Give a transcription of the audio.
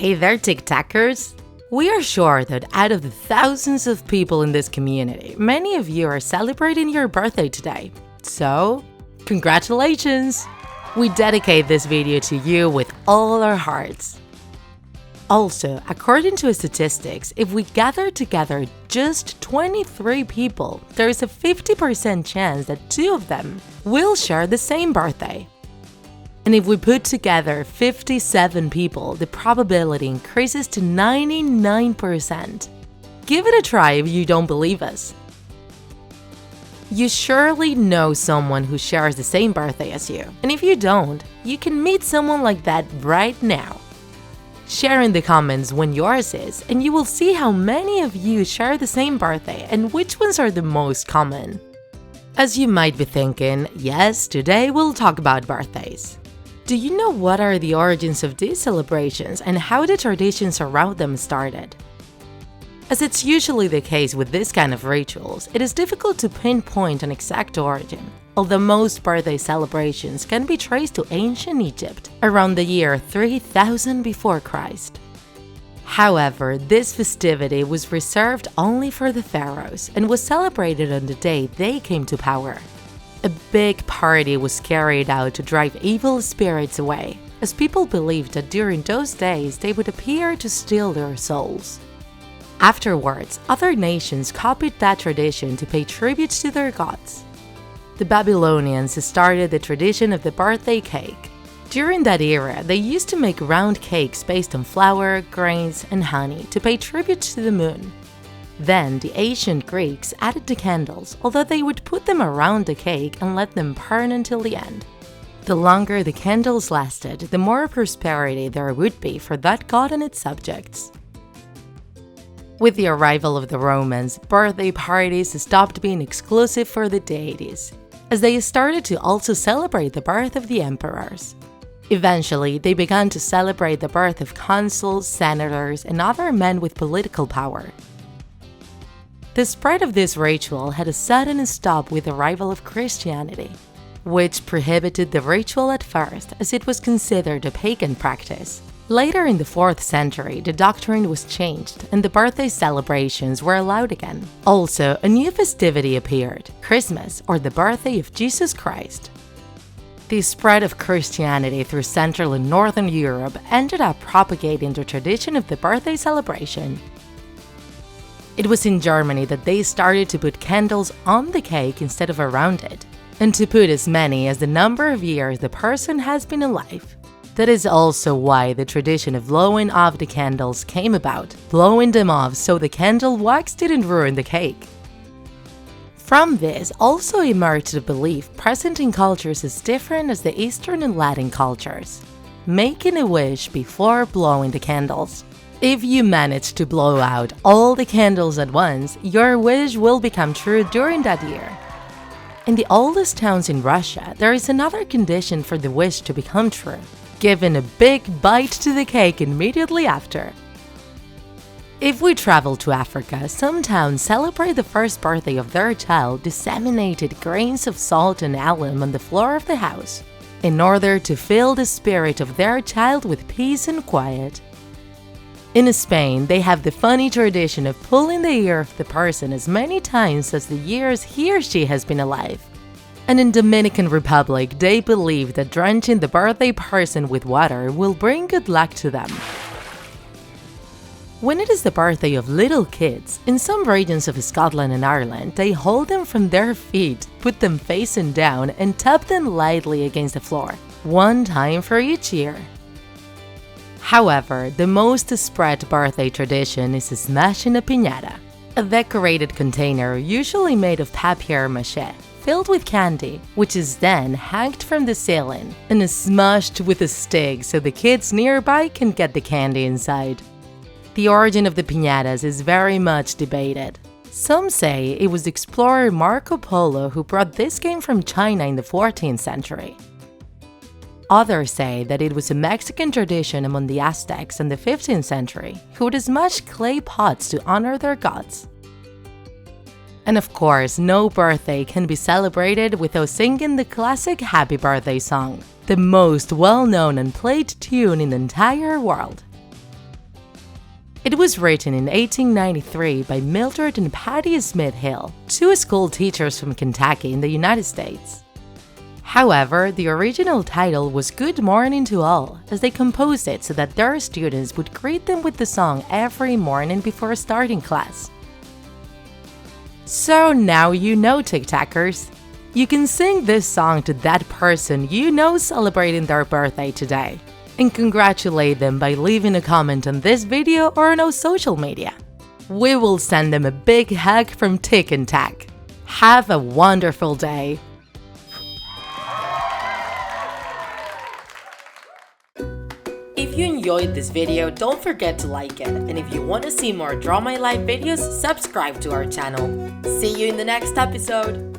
Hey there, TikTakers! We are sure that out of the thousands of people in this community, many of you are celebrating your birthday today. So, congratulations! We dedicate this video to you with all our hearts. Also, according to statistics, if we gather together just 23 people, there is a 50% chance that 2 of them will share the same birthday. And if we put together 57 people, the probability increases to 99%. Give it a try if you don't believe us. You surely know someone who shares the same birthday as you, and if you don't, you can meet someone like that right now. Share in the comments when yours is, and you will see how many of you share the same birthday and which ones are the most common. As you might be thinking, yes, today we'll talk about birthdays. Do you know what are the origins of these celebrations and how the traditions around them started? As it's usually the case with this kind of rituals, it is difficult to pinpoint an exact origin, although most birthday celebrations can be traced to ancient Egypt around the year 3000 before Christ. However, this festivity was reserved only for the pharaohs and was celebrated on the day they came to power. A big party was carried out to drive evil spirits away, as people believed that during those days they would appear to steal their souls. Afterwards, other nations copied that tradition to pay tribute to their gods. The Babylonians started the tradition of the birthday cake. During that era, they used to make round cakes based on flour, grains, and honey to pay tribute to the moon. Then, the ancient Greeks added the candles, although they would put them around the cake and let them burn until the end. The longer the candles lasted, the more prosperity there would be for that god and its subjects. With the arrival of the Romans, birthday parties stopped being exclusive for the deities, as they started to also celebrate the birth of the emperors. Eventually, they began to celebrate the birth of consuls, senators, and other men with political power. The spread of this ritual had a sudden stop with the arrival of Christianity, which prohibited the ritual at first as it was considered a pagan practice. Later in the 4th century, the doctrine was changed and the birthday celebrations were allowed again. Also, a new festivity appeared, Christmas, or the birthday of Jesus Christ. The spread of Christianity through Central and Northern Europe ended up propagating the tradition of the birthday celebration. It was in Germany that they started to put candles on the cake instead of around it, and to put as many as the number of years the person has been alive. That is also why the tradition of blowing off the candles came about, blowing them off so the candle wax didn't ruin the cake. From this also emerged the belief present in cultures as different as the Eastern and Latin cultures, making a wish before blowing the candles. If you manage to blow out all the candles at once, your wish will become true during that year. In the oldest towns in Russia, there is another condition for the wish to become true: giving a big bite to the cake immediately after. If we travel to Africa, some towns celebrate the first birthday of their child disseminated grains of salt and alum on the floor of the house, in order to fill the spirit of their child with peace and quiet. In Spain, they have the funny tradition of pulling the ear of the person as many times as the years he or she has been alive. And in Dominican Republic, they believe that drenching the birthday person with water will bring good luck to them. When it is the birthday of little kids, in some regions of Scotland and Ireland, they hold them from their feet, put them facing down, and tap them lightly against the floor, one time for each year. However, the most spread birthday tradition is smashing a piñata, a decorated container usually made of papier-mâché, filled with candy, which is then hanged from the ceiling and is smashed with a stick so the kids nearby can get the candy inside. The origin of the piñatas is very much debated. Some say it was explorer Marco Polo who brought this game from China in the 14th century. Others say that it was a Mexican tradition among the Aztecs in the 15th century, who would smash clay pots to honor their gods. And of course, no birthday can be celebrated without singing the classic Happy Birthday song, the most well-known and played tune in the entire world. It was written in 1893 by Mildred and Patty Smith Hill, two school teachers from Kentucky in the United States. However, the original title was Good Morning to All, as they composed it so that their students would greet them with the song every morning before starting class. So now you know, TikTakers. You can sing this song to that person you know celebrating their birthday today, and congratulate them by leaving a comment on this video or on our social media. We will send them a big hug from TikTak. Have a wonderful day! If you enjoyed this video, don't forget to like it, and if you want to see more Draw My Life videos, subscribe to our channel. See you in the next episode!